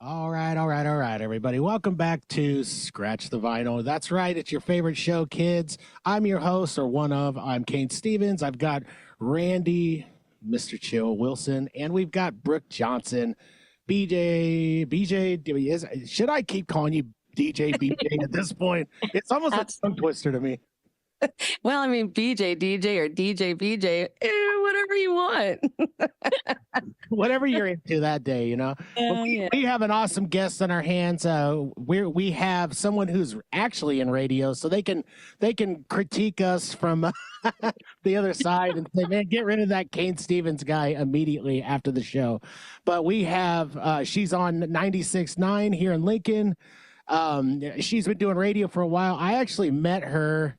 All right, everybody. Welcome back to Scratch the Vinyl. That's right, it's your favorite show, kids. I'm your host, or one of. I'm Kane Stevens. I've got Randy, Mr. Chill Wilson, and we've got Brooke Johnson. Should I keep calling you BJ at this point? It's almost a tongue twister to me. Well, I mean, BJ, DJ, or DJ, BJ, whatever you want. Whatever you're into that day, you know. We have an awesome guest on our hands. We have someone who's actually in radio, so they can critique us from the other side and say, "Man, get rid of that Kane Stevens guy immediately after the show." But we have she's on 96.9 here in Lincoln. She's been doing radio for a while. I actually met her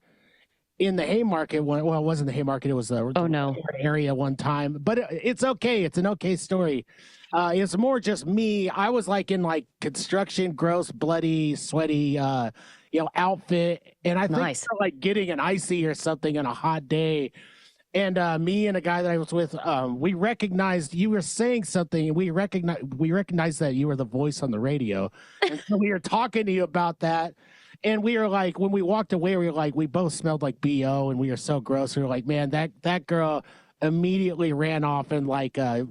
in the Haymarket one. Well, it wasn't the Haymarket. It was the area one time, but it's okay. It's an okay story. It's more just me. I was like in like construction, gross, bloody, sweaty, outfit. And I think like getting an icy or something on a hot day. And me and a guy that I was with, we recognized you were saying something, and we recognized that you were the voice on the radio. And so we were talking to you about that. And we were like, when we walked away, we were like, we both smelled like BO, and we were so gross. We were like, man, that girl immediately ran off and like hand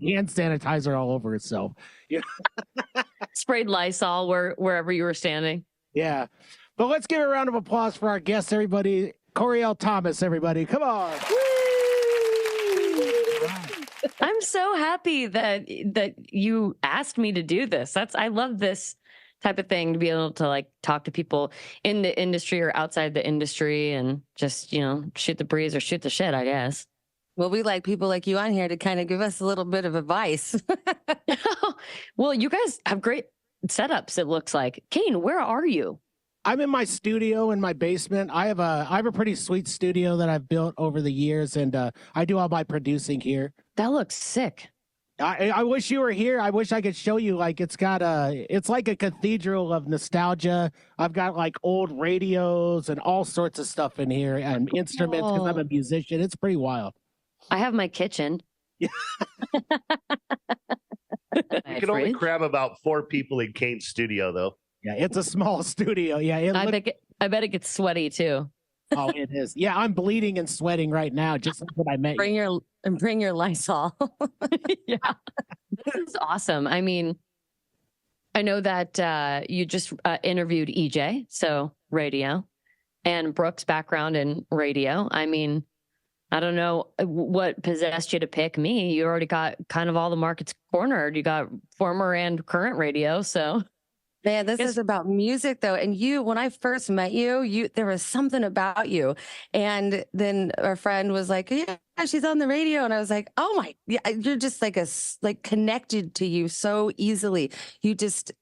sanitizer all over herself. Yeah. Sprayed Lysol wherever you were standing. Yeah. But let's give a round of applause for our guest, everybody. Coryelle Thomas, everybody. Come on. I'm so happy that you asked me to do this. I love this type of thing, to be able to like talk to people in the industry or outside the industry and just, shoot the breeze or shoot the shit, I guess. Well, we like people like you on here to kind of give us a little bit of advice. Well, you guys have great setups, it looks like. Kane, where are you? I'm in my studio in my basement. I have a pretty sweet studio that I've built over the years, and I do all my producing here. That looks sick. I wish you were here. I wish I could show you. Like it's like a cathedral of nostalgia. I've got like old radios and all sorts of stuff in here, and instruments because I'm a musician. It's pretty wild. I have my kitchen. You can only cram about 4 people in Kane's studio, though. Yeah, it's a small studio. Yeah, I bet it gets sweaty too. Oh, it is. Yeah, I'm bleeding and sweating right now. Just like when I met you. Bring your Lysol. Yeah, this is awesome. I mean, I know that you just interviewed EJ, so radio, and Brooke's background in radio. I mean, I don't know what possessed you to pick me. You already got kind of all the markets cornered. You got former and current radio, so. Man, this is about music though. And when I first met you, there was something about you. And then our friend was like, yeah, she's on the radio. And I was like, oh my, yeah, you're just like connected to you so easily. You just,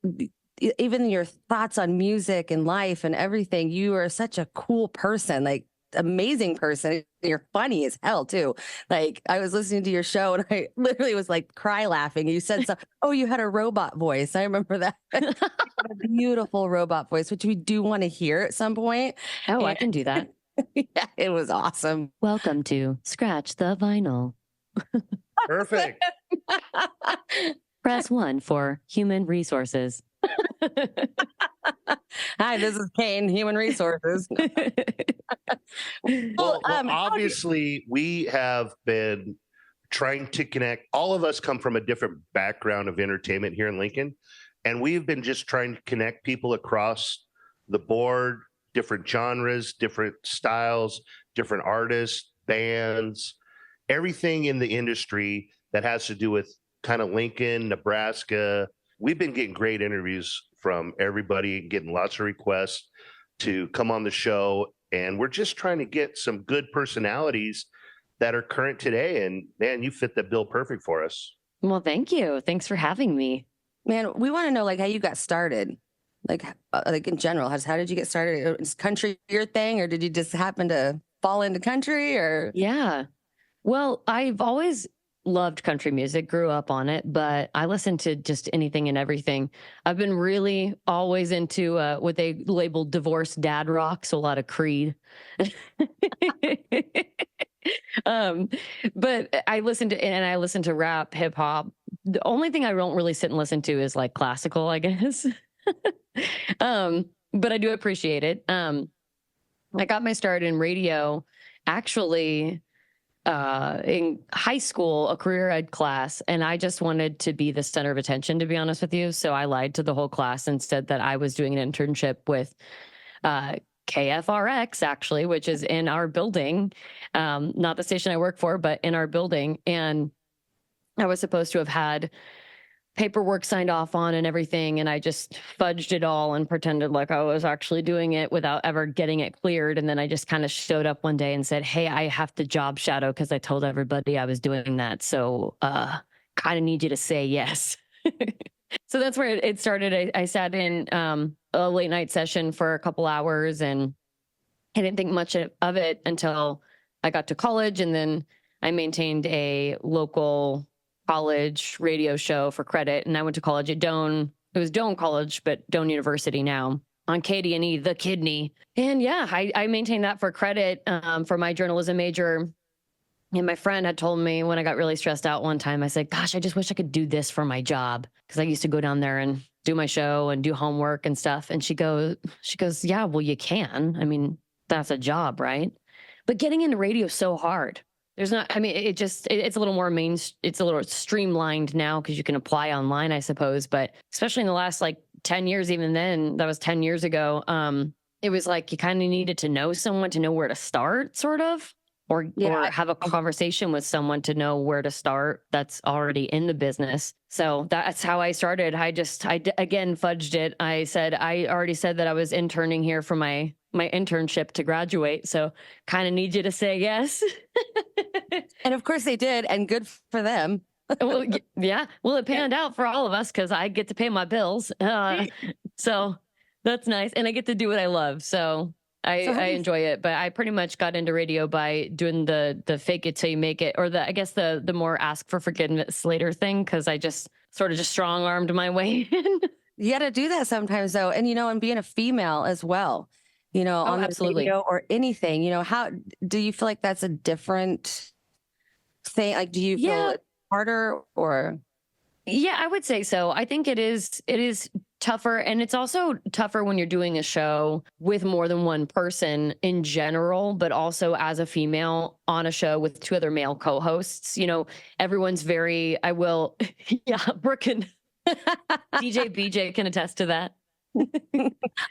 even your thoughts on music and life and everything, you are such a cool person, like amazing person. You're funny as hell too. Like I was listening to your show and I literally was like cry laughing. You said something. Oh, you had a robot voice. I remember that. A beautiful robot voice, which we do want to hear at some point. Oh, I can do that. Yeah, it was awesome. Welcome to Scratch the Vinyl. Perfect. Press 1 for human resources. Hi, this is Kane, Human Resources. Well, obviously, we have been trying to connect. All of us come from a different background of entertainment here in Lincoln, and we've been just trying to connect people across the board, different genres, different styles, different artists, bands, everything in the industry that has to do with kind of Lincoln, Nebraska. We've been getting great interviews from everybody, getting lots of requests to come on the show. And we're just trying to get some good personalities that are current today. And man, you fit the bill perfect for us. Well, thank you. Thanks for having me. Man, we want to know like how you got started. Like in general, how did you get started? Is country your thing, or did you just happen to fall into country? Or yeah, well, I've always loved country music, grew up on it, but I listen to just anything and everything. I've been really always into what they label divorced dad rock, so a lot of Creed. But I listen to rap, hip hop, the only thing I don't really sit and listen to is like classical, I guess. But I do appreciate it. I got my start in radio actually in high school, a career ed class, and I just wanted to be the center of attention, to be honest with you. So I lied to the whole class and said that I was doing an internship with KFRX, actually, which is in our building, not the station I work for, but in our building. And I was supposed to have had paperwork signed off on and everything. And I just fudged it all and pretended like I was actually doing it without ever getting it cleared. And then I just kind of showed up one day and said, hey, I have to job shadow because I told everybody I was doing that. So kind of need you to say yes. So that's where it started. I sat in a late night session for a couple hours, and I didn't think much of it until I got to college. And then I maintained a local college radio show for credit. And I went to college at Doane. It was Doane College, but Doane University now on KDNE, the kidney. And yeah, I maintained that for credit for my journalism major. And my friend had told me when I got really stressed out one time, I said, gosh, I just wish I could do this for my job. Because I used to go down there and do my show and do homework and stuff. And she goes, yeah, well, you can. I mean, that's a job, right? But getting into radio is so hard. There's not, I mean, it's a little more it's a little streamlined now because you can apply online, I suppose. But especially in the last like 10 years, even then, that was 10 years ago. It was like you kind of needed to know someone to know where to start, sort of, or have a conversation with someone to know where to start that's already in the business. So that's how I started. I again fudged it. I already said that I was interning here for my internship to graduate. So kind of need you to say yes. And of course they did. And good for them. Well, yeah. Well, it panned out for all of us because I get to pay my bills. So that's nice. And I get to do what I love. So I enjoy it. But I pretty much got into radio by doing the fake it till you make it, or I guess the more ask for forgiveness later thing, because I just sort of just strong armed my way in. You got to do that sometimes, though. And, and being a female as well, on the radio or anything, how do you feel like that's a different thing? Like, do you feel it harder or? Yeah, I would say so. I think it is tougher. And it's also tougher when you're doing a show with more than one person in general, but also as a female on a show with two other male co-hosts. Everyone's very, Brooke and DJ BJ can attest to that.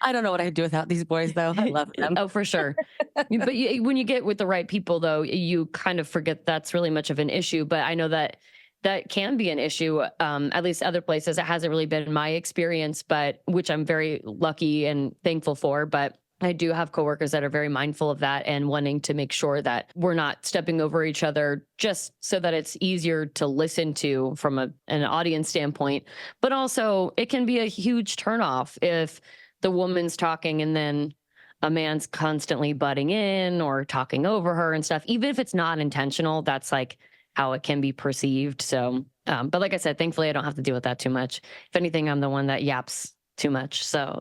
I don't know what I'd do without these boys, though. I love them. Oh, for sure. But when you get with the right people, though, you kind of forget that's really much of an issue. But I know that can be an issue, at least other places. It hasn't really been my experience, but which I'm very lucky and thankful for. But I do have coworkers that are very mindful of that and wanting to make sure that we're not stepping over each other just so that it's easier to listen to from an audience standpoint. But also it can be a huge turnoff if the woman's talking and then a man's constantly butting in or talking over her and stuff. Even if it's not intentional, that's like how it can be perceived. So, but like I said, thankfully I don't have to deal with that too much. If anything, I'm the one that yaps too much. So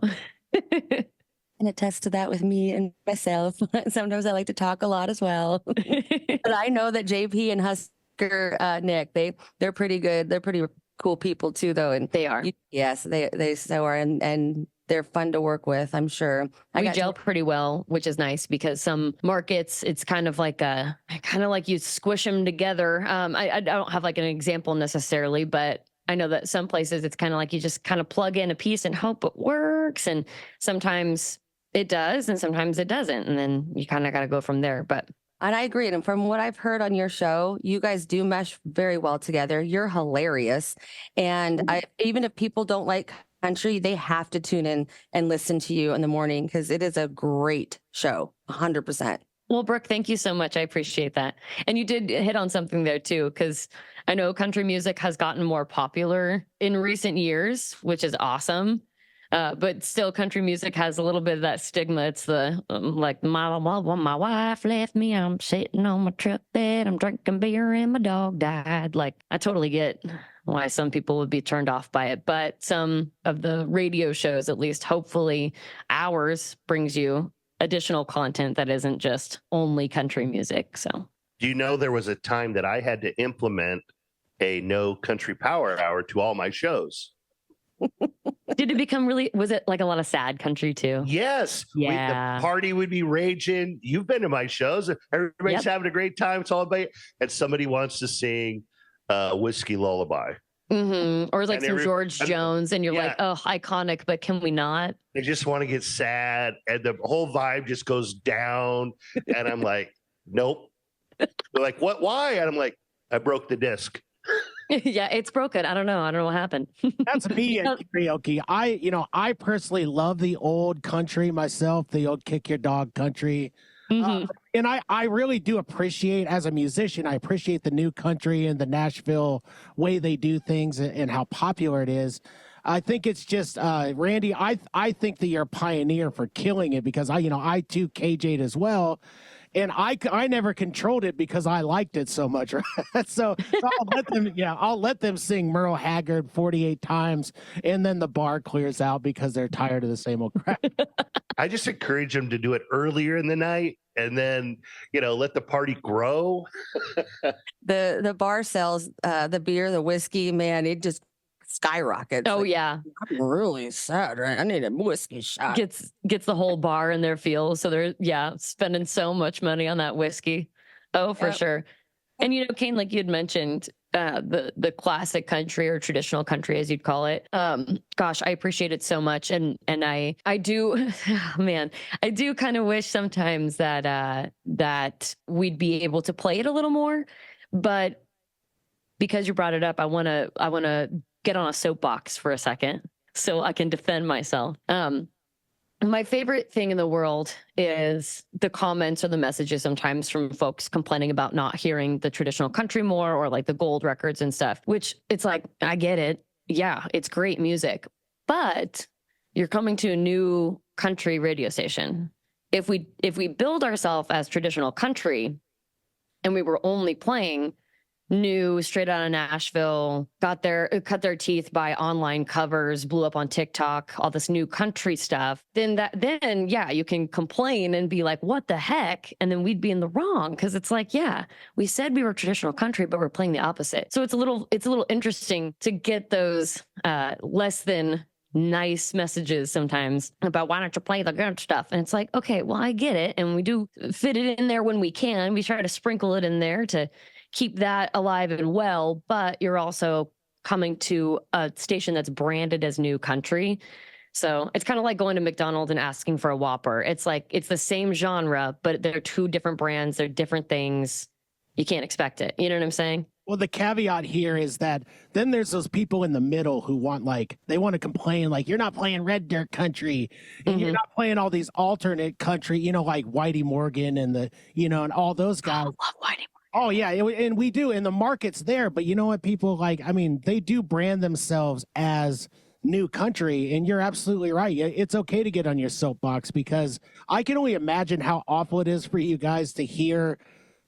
and attest to that with me and myself. Sometimes I like to talk a lot as well. But I know that JP and Husker Nick, they're pretty good. They're pretty cool people too, though. And they are. Yes, they so are. And they're fun to work with, I'm sure. We gel pretty well, which is nice because some markets, it's kind of like you squish them together. I don't have like an example necessarily, but I know that some places it's kind of like you just kind of plug in a piece and hope it works. And sometimes it does, and sometimes it doesn't. And then you kind of got to go from there. And I agree. And from what I've heard on your show, you guys do mesh very well together. You're hilarious. And even if people don't like country, they have to tune in and listen to you in the morning because it is a great show, 100%. Well, Brooke, thank you so much. I appreciate that. And you did hit on something there too, because I know country music has gotten more popular in recent years, which is awesome. But still, country music has a little bit of that stigma. It's the my wife left me. I'm sitting on my truck bed. I'm drinking beer and my dog died. Like, I totally get why some people would be turned off by it. But some of the radio shows, at least hopefully ours, brings you additional content that isn't just only country music. So, do you know there was a time that I had to implement a no country power hour to all my shows. Did it become really, was it like a lot of sad country too? Yes. Yeah. The party would be raging. You've been to my shows. Everybody's having a great time. It's all about, and somebody wants to sing Whiskey Lullaby. Or like some George Jones, and you're like, oh, iconic, but can we not? They just want to get sad, and the whole vibe just goes down. And I'm like, nope. They're like, what? Why? And I'm like, I broke the disc. Yeah, it's broken. I don't know what happened. That's me at karaoke. I personally love the old country myself, the old kick your dog country. And I really do appreciate, as a musician, I appreciate the new country and the Nashville way they do things and how popular it is. I think it's just, Randy, I think that you're a pioneer for killing it, because I too KJ'd as well. And I never controlled it because I liked it so much. Right? So I'll let them sing Merle Haggard 48 times, and then the bar clears out because they're tired of the same old crap. I just encourage them to do it earlier in the night, and then let the party grow. The bar sells the beer, the whiskey, man, it just skyrockets. Oh, yeah. I'm really sad, right? I need a whiskey shot. Gets the whole bar in their feels. So they're spending so much money on that whiskey. Oh, for sure. And Kane, like you had mentioned, the classic country, or traditional country as you'd call it. Gosh, I appreciate it so much. And I do, man, I do kind of wish sometimes that we'd be able to play it a little more. But because you brought it up, I wanna get on a soapbox for a second so I can defend myself. My favorite thing in the world is the comments or the messages sometimes from folks complaining about not hearing the traditional country more, or like the gold records and stuff, which it's like, I get it. Yeah, it's great music, but you're coming to a new country radio station. If we build ourselves as traditional country and we were only playing new, straight out of Nashville, cut their teeth by online covers, blew up on TikTok, all this new country stuff, then you can complain and be like, what the heck? And then we'd be in the wrong, because it's like, yeah, we said we were traditional country, but we're playing the opposite. So it's a little interesting to get those less than nice messages sometimes about, why don't you play the good stuff? And it's like, okay, well, I get it. And we do fit it in there when we can. We try to sprinkle it in there to keep that alive and well, but you're also coming to a station that's branded as new country. So it's kind of like going to McDonald's and asking for a Whopper. It's like, it's the same genre, but they're two different brands. They're different things. You can't expect it. You know what I'm saying? Well, the caveat here is that then there's those people in the middle who they want to complain, like, you're not playing red dirt country, and you're not playing all these alternate country, like Whitey Morgan and and all those guys. I love Whitey Morgan. Oh, yeah, and we do, and the market's there, but you know what, people they do brand themselves as new country, and you're absolutely right. It's okay to get on your soapbox, because I can only imagine how awful it is for you guys to hear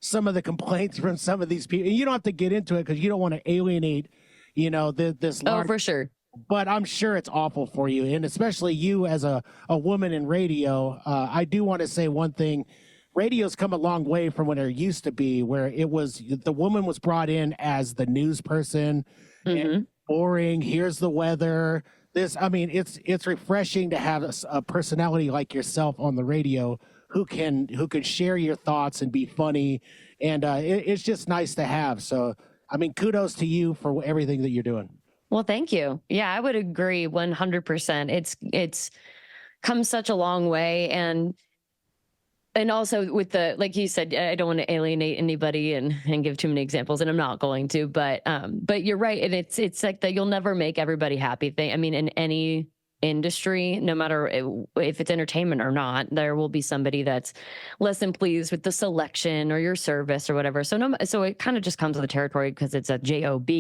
some of the complaints from some of these people. And you don't have to get into it because you don't want to alienate, this large. Oh, for sure. But I'm sure it's awful for you, and especially you as a woman in radio. I do want to say one thing. Radio's come a long way from what it used to be, where it was the woman was brought in as the news person, and boring. Here's the weather. It's refreshing to have a personality like yourself on the radio who can share your thoughts and be funny, and it's just nice to have. So, kudos to you for everything that you're doing. Well, thank you. Yeah, I would agree 100%. It's come such a long way, and also with like you said, I don't want to alienate anybody and give too many examples, and I'm not going to, but you're right. And it's like that you'll never make everybody happy thing. in any industry, no matter if it's entertainment or not, there will be somebody that's less than pleased with the selection or your service or whatever. So it kind of just comes with the territory because it's a job,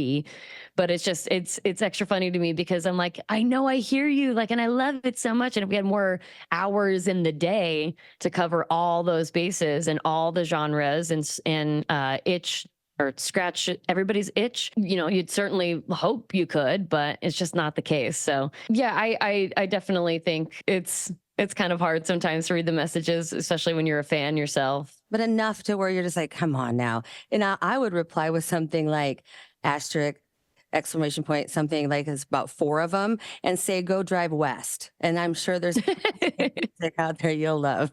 but it's extra funny to me because I'm like, I know, I hear you, like, and I love it so much. And if we had more hours in the day to cover all those bases and all the genres and itch or scratch everybody's itch, you'd certainly hope you could, but it's just not the case. So yeah, I definitely think it's kind of hard sometimes to read the messages, especially when you're a fan yourself. But enough to where you're just like, come on now. And I would reply with something like, asterisk, exclamation point, something like it's about 4 of them, and say, go drive west. And I'm sure there's music out there you'll love.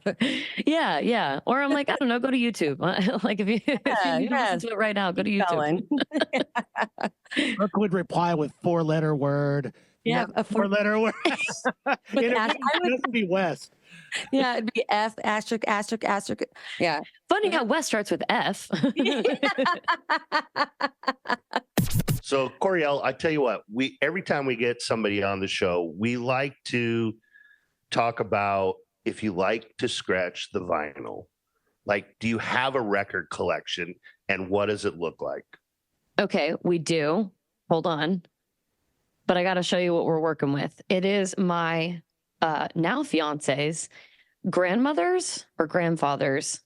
Yeah, yeah. Or I'm like, I don't know, go to YouTube. Like if you need to listen to it right now, go to YouTube. Brooke would reply with 4-letter word. Yeah, a 4-letter word. It would be West. Yeah, it'd be F, asterisk, asterisk, asterisk. Yeah. Funny how West starts with F. So, Coryelle, I tell you what, every time we get somebody on the show, we like to talk about if you like to scratch the vinyl. Like, do you have a record collection, and what does it look like? Okay, we do. Hold on. But I got to show you what we're working with. It is my now fiance's grandmother's or grandfather's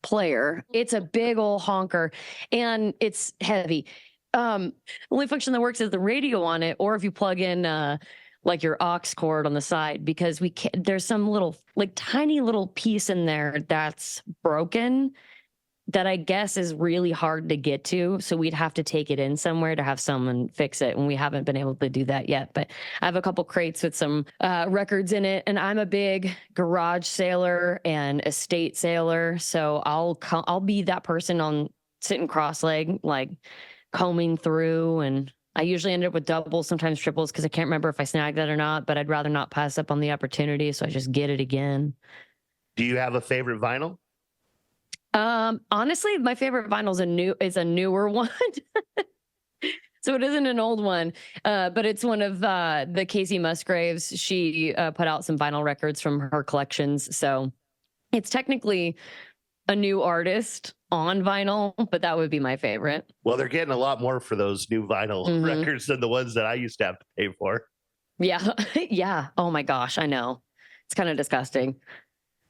player. It's a big old honker and it's heavy. Only function that works is the radio on it, or if you plug in like your aux cord on the side, because there's some little, like tiny little piece in there that's broken that I guess is really hard to get to. So we'd have to take it in somewhere to have someone fix it. And we haven't been able to do that yet. But I have a couple crates with some records in it. And I'm a big garage sailor and estate sailor. So I'll be that person on sitting cross-legged, like combing through. And I usually end up with doubles, sometimes triples, because I can't remember if I snagged that or not. But I'd rather not pass up on the opportunity. So I just get it again. Do you have a favorite vinyl? Honestly, my favorite vinyl is a newer one. So it isn't an old one, but it's one of the Casey Musgraves. She put out some vinyl records from her collections. So it's technically a new artist on vinyl, but that would be my favorite. Well, they're getting a lot more for those new vinyl records than the ones that I used to have to pay for. Yeah. Yeah. Oh my gosh. I know. It's kind of disgusting.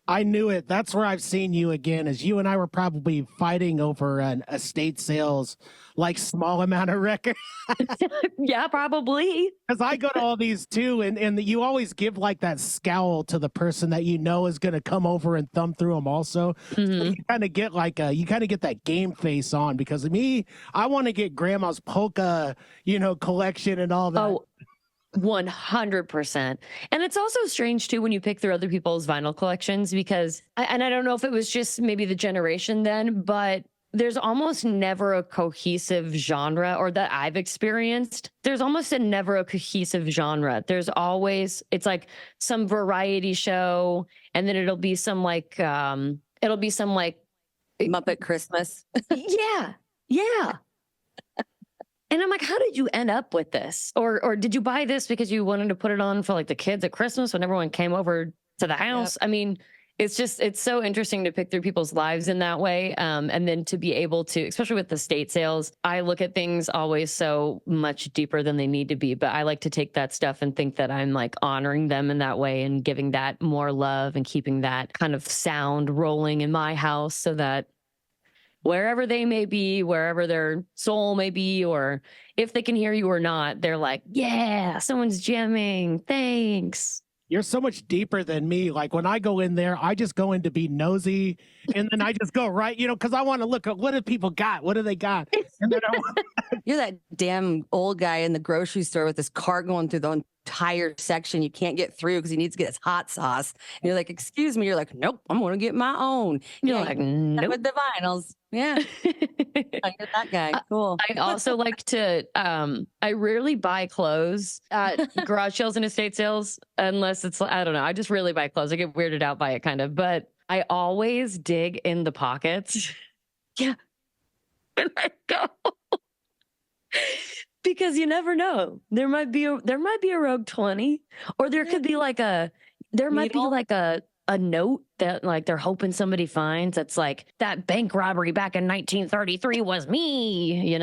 I knew it. That's where I've seen you again, as you and I were probably fighting over an estate sales, like small amount of record. Yeah, probably. Because I go to all these too, and you always give like that scowl to the person that you know is going to come over and thumb through them also. Mm-hmm. So you kind of get that game face on, because of me, I want to get grandma's polka, collection and all that. Oh, 100%. And it's also strange too when you pick through other people's vinyl collections, because I don't know if it was just maybe the generation then, but there's almost never a cohesive genre, or that I've experienced. There's almost never a cohesive genre. It's like some variety show, and then it'll be some like Muppet Christmas. Yeah. Yeah. And I'm like, how did you end up with this? Or did you buy this because you wanted to put it on for like the kids at Christmas when everyone came over to the house? Yep. I mean, it's so interesting to pick through people's lives in that way. And then to be able to, especially with the estate sales, I look at things always so much deeper than they need to be. But I like to take that stuff and think that I'm like honoring them in that way and giving that more love and keeping that kind of sound rolling in my house, so that wherever they may be, wherever their soul may be, or if they can hear you or not, they're like, yeah, someone's jamming. Thanks. You're so much deeper than me. Like when I go in there, I just go in to be nosy, and then I just go right, because I want to look at what do people got? What do they got? And then You're that damn old guy in the grocery store with this cart going through the entire section you can't get through because he needs to get his hot sauce. And you're like, excuse me. You're like, nope, I'm going to get my own. You're like, nope. With the vinyls. Yeah. I get that guy. Cool. I also like to, I rarely buy clothes at garage sales and estate sales, unless it's, I don't know. I just really buy clothes. I get weirded out by it kind of, but I always dig in the pockets. Yeah. And I go. Because you never know. There might be a rogue 20, or there could be like might be like a note that like they're hoping somebody finds, that's like, that bank robbery back in 1933 was me,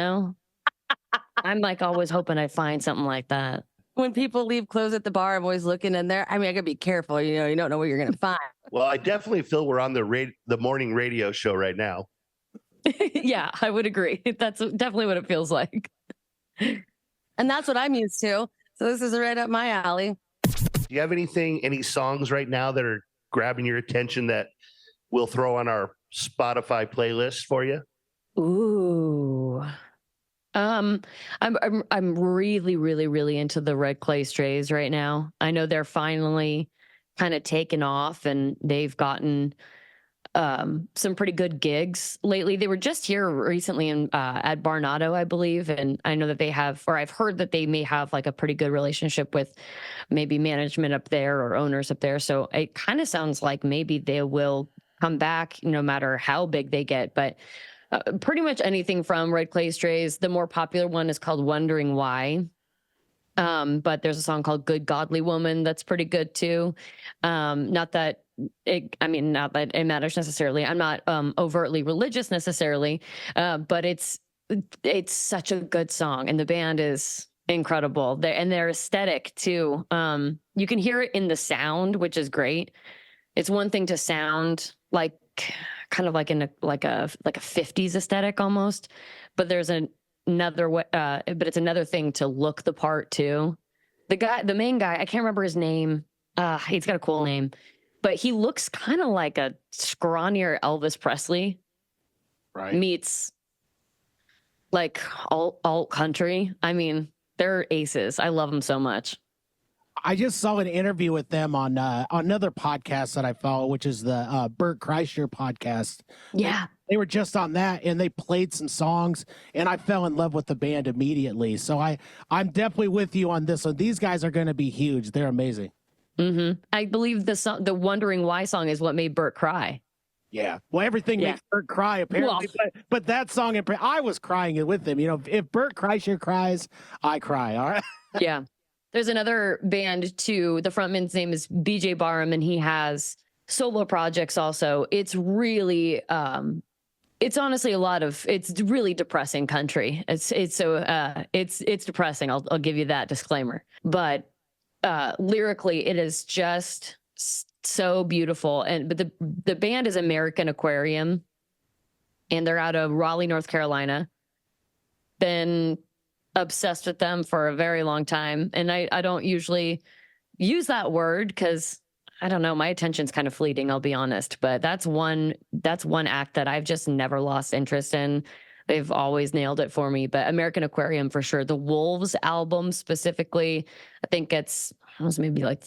I'm like always hoping I find something like that. When people leave clothes at the bar, I'm always looking in there. I mean, I gotta be careful, you don't know what you're gonna find. Well, I definitely feel we're on the morning radio show right now. Yeah, I would agree. That's definitely what it feels like. And that's what I'm used to. So this is right up my alley. Do you have any songs right now that are grabbing your attention that we'll throw on our Spotify playlist for you? Ooh. I'm really, really, really into the Red Clay Strays right now. I know they're finally kind of taken off, and they've gotten some pretty good gigs lately. They were just here recently in at Barnado, I believe, and I know that they have, or I've heard that they may have like a pretty good relationship with maybe management up there or owners up there. So it kind of sounds like maybe they will come back no matter how big they get. But pretty much anything from Red Clay Strays. The more popular one is called Wondering Why. But there's a song called Good Godly Woman that's pretty good too. Not that not that it matters necessarily. I'm not overtly religious necessarily, but it's such a good song, and the band is incredible. And their aesthetic too. You can hear it in the sound, which is great. It's one thing to sound like kind of like in a 50s aesthetic almost, but there's another way, but it's another thing to look the part too. The main guy, I can't remember his name. He's got a cool name, but he looks kind of like a scrawnier Elvis Presley, right? Meets like alt country. I mean, they're aces. I love them so much. I just saw an interview with them on another podcast that I follow, which is the Bert Kreischer podcast. Yeah. They were just on that, and they played some songs, and I fell in love with the band immediately. So I'm definitely with you on this one. These guys are going to be huge. They're amazing. Mm-hmm. I believe the Wondering Why song is what made Bert cry. Yeah. Well, everything makes Bert cry, apparently. Well, but that song, I was crying with him. You know, if Bert Kreischer cries, I cry. All right. Yeah. There's another band too. The frontman's name is BJ Barham, and he has solo projects also. It's really, it's honestly it's really depressing country. It's depressing. I'll give you that disclaimer. But lyrically, it is just so beautiful. But the band is American Aquarium, and they're out of Raleigh, North Carolina. Been obsessed with them for a very long time, and I don't usually use that word because I don't know, my attention's kind of fleeting, I'll be honest, but that's one act that I've just never lost interest in. They've always nailed it for me. But American Aquarium for sure. The Wolves album specifically, I think it was maybe like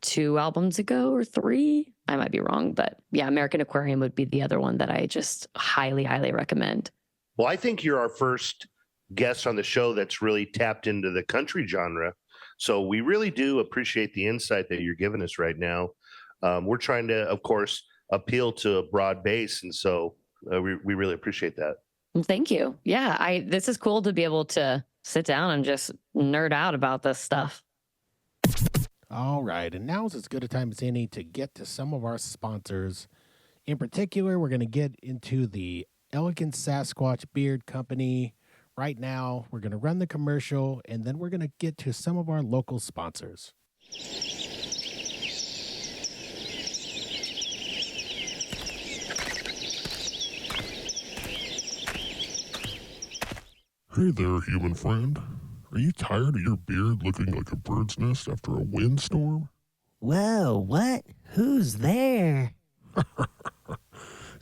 2 albums ago or 3, I might be wrong, but yeah, American Aquarium would be the other one that I just highly recommend. Well, I think you're our first guest on the show that's really tapped into the country genre. So we really do appreciate the insight that you're giving us right now. We're trying to, of course, appeal to a broad base. And so we really appreciate that. Well, thank you. Yeah, this is cool to be able to sit down and just nerd out about this stuff. All right. And now is as good a time as any to get to some of our sponsors. In particular, we're going to get into the Elegant Sasquatch Beard Company. Right now, we're going to run the commercial, and then we're going to get to some of our local sponsors. Hey there, human friend. Are you tired of your beard looking like a bird's nest after a windstorm? Whoa, what? Who's there?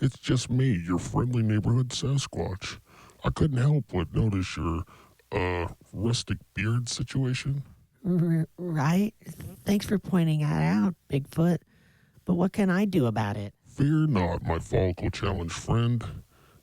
It's just me, your friendly neighborhood Sasquatch. I couldn't help but notice your, rustic beard situation. Right? Thanks for pointing that out, Bigfoot. But what can I do about it? Fear not, my follicle challenge friend.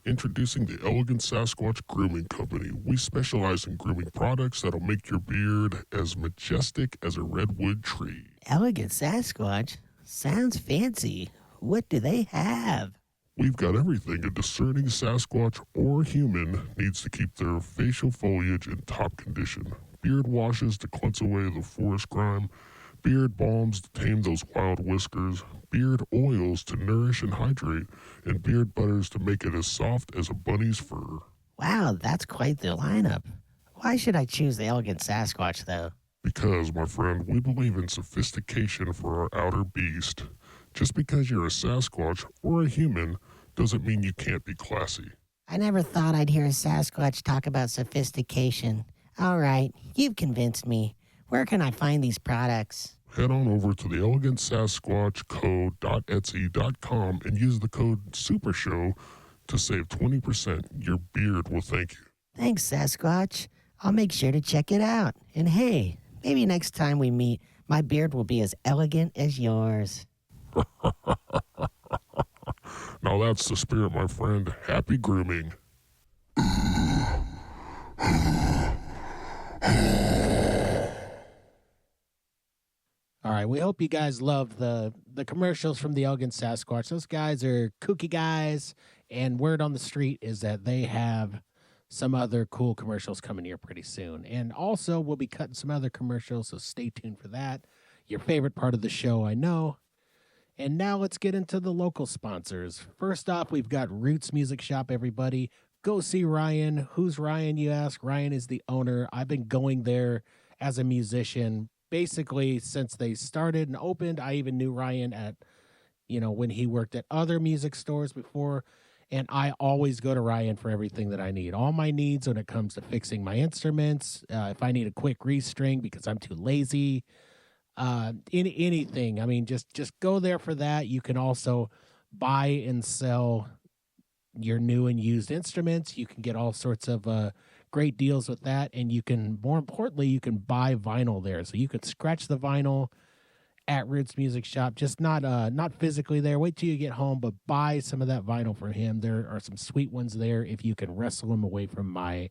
Introducing the Elegant Sasquatch Grooming Company. We specialize in grooming products that'll make your beard as majestic as a redwood tree. Elegant Sasquatch? Sounds fancy. What do they have? We've got everything a discerning Sasquatch or human needs to keep their facial foliage in top condition. Beard washes to cleanse away the forest grime, beard balms to tame those wild whiskers, beard oils to nourish and hydrate, and beard butters to make it as soft as a bunny's fur. Wow, that's quite the lineup. Why should I choose the Elegant Sasquatch, though? Because, my friend, we believe in sophistication for our outer beast. Just because you're a Sasquatch or a human doesn't mean you can't be classy. I never thought I'd hear a Sasquatch talk about sophistication. All right, you've convinced me. Where can I find these products? Head on over to the elegantsasquatchco.etsy.com and use the code SUPERSHOW to save 20%. Your beard will thank you. Thanks, Sasquatch. I'll make sure to check it out. And hey, maybe next time we meet, my beard will be as elegant as yours. Now that's the spirit, my friend. Happy grooming. All right, we hope you guys love the commercials from the Elegant Sasquatch. Those guys are kooky guys, and word on the street is that they have some other cool commercials coming here pretty soon. And also, we'll be cutting some other commercials, so stay tuned for that. Your favorite part of the show, I know. And now let's get into the local sponsors. First off, we've got Roots Music Shop, everybody. Go see Ryan. Who's Ryan, you ask? Ryan is the owner. I've been going there as a musician basically since they started and opened. I even knew Ryan at, when he worked at other music stores before. And I always go to Ryan for everything that I need. All my needs when it comes to fixing my instruments. If I need a quick restring because I'm too lazy, anything. I mean, just go there for that. You can also buy and sell your new and used instruments. You can get all sorts of great deals with that, and you can, more importantly, you can buy vinyl there. So you could scratch the vinyl at Roots Music Shop, just not physically there. Wait till you get home, but buy some of that vinyl from him. There are some sweet ones there if you can wrestle them away from my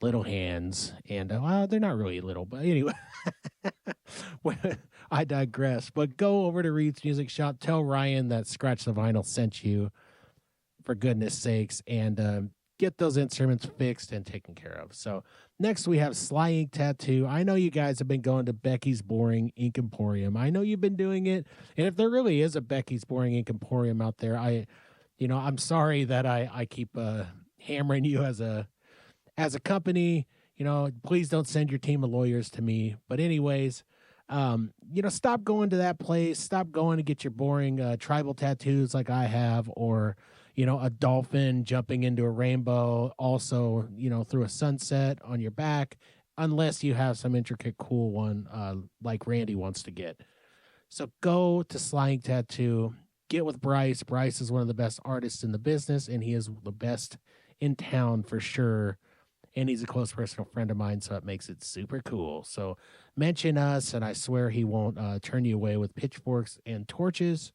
little hands. And they're not really little, but anyway, I digress. But go over to Roots Music Shop. Tell Ryan that Scratch the Vinyl sent you, for goodness sakes, and get those instruments fixed and taken care of. So next we have Sly Ink Tattoo. I know you guys have been going to Becky's Boring Ink Emporium. I know you've been doing it. And if there really is a Becky's Boring Ink Emporium out there, I'm sorry that I keep hammering you as a company. Please don't send your team of lawyers to me. But anyways, stop going to that place. Stop going to get your boring tribal tattoos like I have, or a dolphin jumping into a rainbow, also, through a sunset on your back, unless you have some intricate, cool one like Randy wants to get. So go to Sly Ink Tattoo, get with Bryce. Bryce is one of the best artists in the business, and he is the best in town for sure. And he's a close personal friend of mine, so it makes it super cool. So mention us, and I swear he won't turn you away with pitchforks and torches.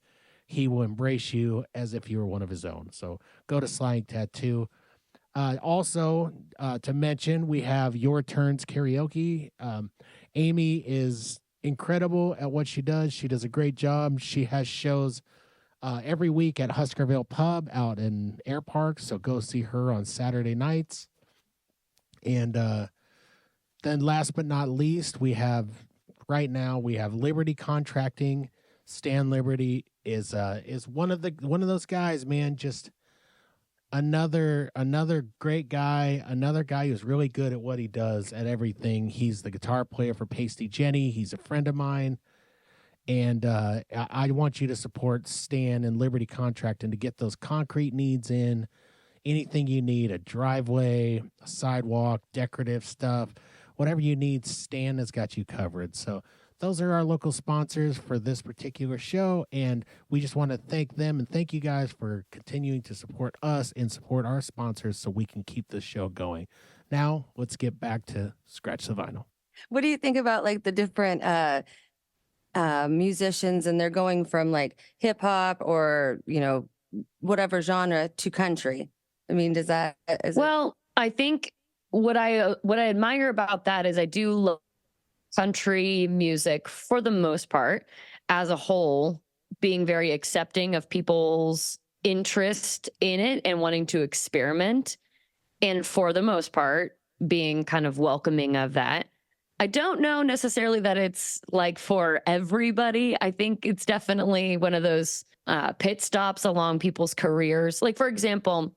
He will embrace you as if you were one of his own. So go to Sly Ink Tattoo. Also, to mention, we have Your Turns Karaoke. Amy is incredible at what she does. She does a great job. She has shows every week at Huskerville Pub out in Air Park. So go see her on Saturday nights. And then last but not least, right now we have Liberty Contracting. Stan Liberty is one of those guys, man. Just another great guy, another guy who's really good at what he does, at everything. He's the guitar player for Pasty Jenny. He's a friend of mine, and I want you to support Stan and Liberty Contracting to get those concrete needs in. Anything you need, a driveway, a sidewalk, decorative stuff, whatever you need, Stan has got you covered. So those are our local sponsors for this particular show, and we just want to thank them and thank you guys for continuing to support us and support our sponsors so we can keep this show going. Now, let's get back to Scratch the Vinyl. What do you think about like the different musicians, and they're going from like hip hop or, whatever genre to country? I mean, I think what I admire about that is I do love country music for the most part, as a whole, being very accepting of people's interest in it and wanting to experiment, and for the most part being kind of welcoming of that. I don't know necessarily that it's like for everybody. I think it's definitely one of those pit stops along people's careers. Like, for example,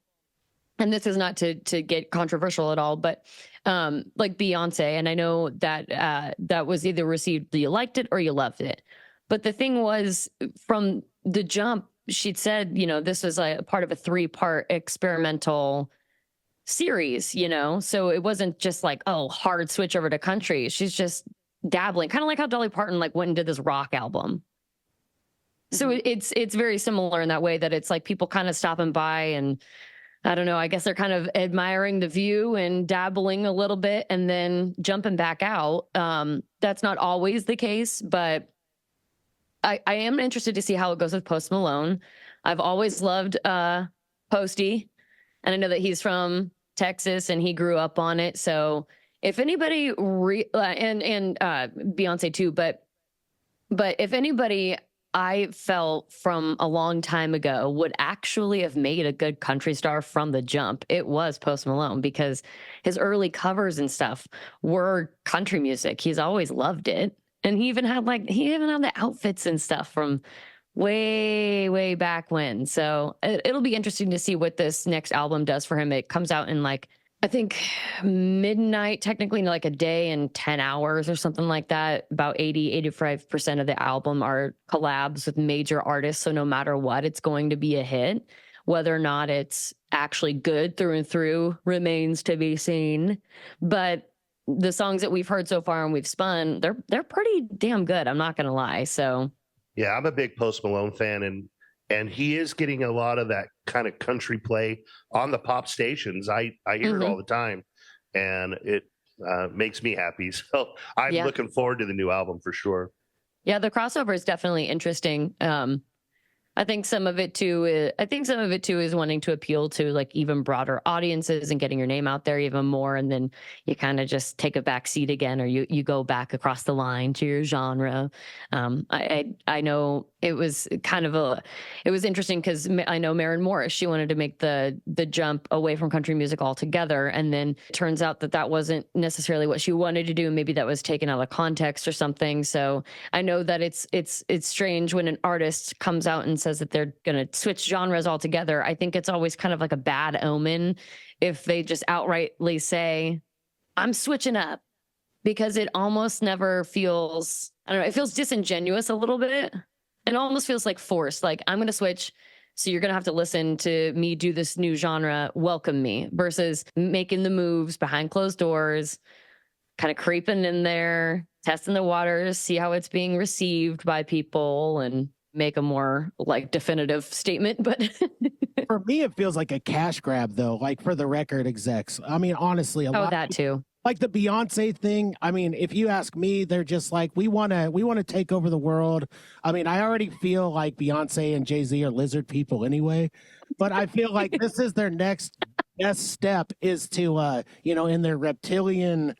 and this is not to get controversial at all, but like Beyonce, and I know that that was either received, you liked it or you loved it. But the thing was, from the jump, she'd said, this was a part of a 3-part experimental series, so it wasn't just like, oh, hard switch over to country. She's just dabbling, kind of like how Dolly Parton went and did this rock album. So it's very similar in that way, that it's like people kind of stopping by and I don't know. I guess they're kind of admiring the view and dabbling a little bit and then jumping back out. That's not always the case, but I am interested to see how it goes with Post Malone. I've always loved Posty, and I know that he's from Texas and he grew up on it. So if anybody and Beyonce too, but if anybody I felt from a long time ago would actually have made a good country star from the jump, it was Post Malone, because his early covers and stuff were country music. He's always loved it. And he even had the outfits and stuff from way back when. So it'll be interesting to see what this next album does for him. It comes out in I think midnight, technically like a day and 10 hours or something like that. About 85% of the album are collabs with major artists. So no matter what, it's going to be a hit. Whether or not it's actually good through and through remains to be seen. But the songs that we've heard so far and we've spun, they're pretty damn good. I'm not going to lie. So yeah, I'm a big Post Malone fan, and he is getting a lot of that kind of country play on the pop stations. I hear it all the time, and it makes me happy. So I'm looking forward to the new album for sure. Yeah, the crossover is definitely interesting. I think some of it too is wanting to appeal to like even broader audiences and getting your name out there even more, and then you kind of just take a back seat again, or you go back across the line to your genre. I know it was interesting because I know Maren Morris, she wanted to make the jump away from country music altogether, and then it turns out that wasn't necessarily what she wanted to do. Maybe that was taken out of context or something. So I know that it's strange when an artist comes out and says that they're going to switch genres altogether. I think it's always kind of like a bad omen if they just outrightly say, I'm switching up, because it almost never feels, I don't know, it feels disingenuous a little bit. It almost feels like forced. Like, I'm going to switch, so you're going to have to listen to me do this new genre, welcome me, versus making the moves behind closed doors, kind of creeping in there, testing the waters, see how it's being received by people, and make a more like definitive statement. But for me, it feels like a cash grab, though, like for the record execs. I mean, honestly, that too. Like the Beyonce thing. I mean, if you ask me, they're just like, we want to take over the world. I mean, I already feel like Beyonce and Jay-Z are lizard people anyway, but I feel like this is their next best step, is to, in their reptilian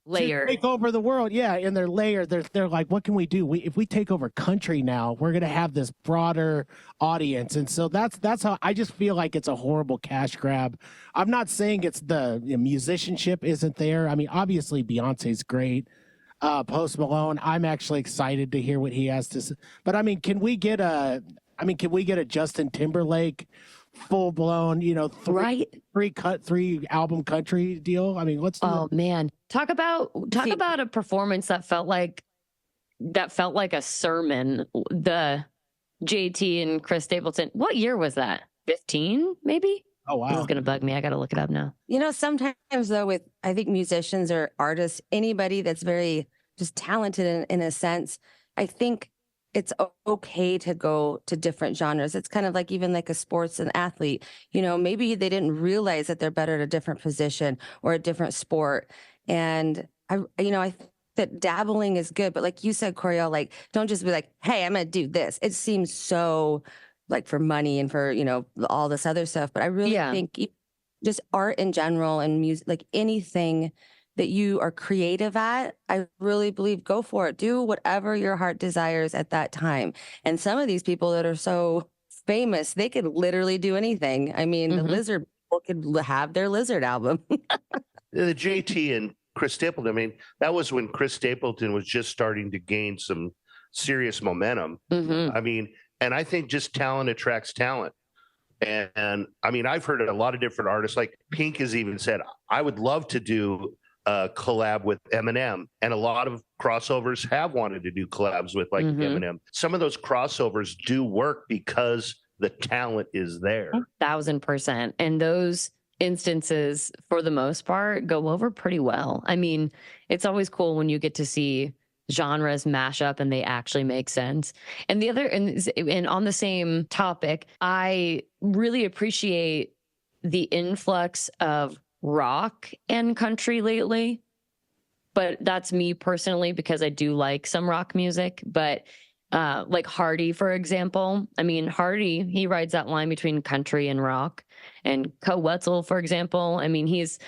layer, take over the world. Yeah, in their layer, they're like, what can we do? If we take over country now, we're gonna have this broader audience, and so that's how I just feel like it's a horrible cash grab. I'm not saying it's the musicianship isn't there. I mean, obviously Beyonce's great. Post Malone, I'm actually excited to hear what he has to say. But I mean, can we get a Justin Timberlake full blown, three album country deal? I mean, let's do it. Man, talk about a performance that felt like a sermon. The JT and Chris Stapleton. What year was that? 15, maybe? Oh, wow. This is going to bug me. I got to look it up now. Sometimes though, I think musicians or artists, anybody that's very just talented in a sense, I think it's okay to go to different genres. It's kind of like even like a sports and athlete, maybe they didn't realize that they're better at a different position or a different sport. And I think that dabbling is good, but like you said, Coryelle, like, don't just be like, hey, I'm going to do this. It seems so like for money and for, all this other stuff. But I really think just art in general and music, like anything that you are creative at, I really believe, go for it. Do whatever your heart desires at that time. And some of these people that are so famous, they could literally do anything. I mean, the lizard people could have their lizard album. The JT and Chris Stapleton, I mean, that was when Chris Stapleton was just starting to gain some serious momentum. I mean, and I think just talent attracts talent. And I mean, I've heard a lot of different artists, like Pink has even said, I would love to do collab with Eminem, and a lot of crossovers have wanted to do collabs with like Eminem. Some of those crossovers do work because the talent is there. 1,000%. And those instances, for the most part, go over pretty well. I mean, it's always cool when you get to see genres mash up and they actually make sense. And on the same topic, I really appreciate the influx of rock and country lately, but that's me personally because I do like some rock music. But like Hardy, for example, I mean, Hardy, he rides that line between country and rock. And Co Wetzel, for example, I mean, he's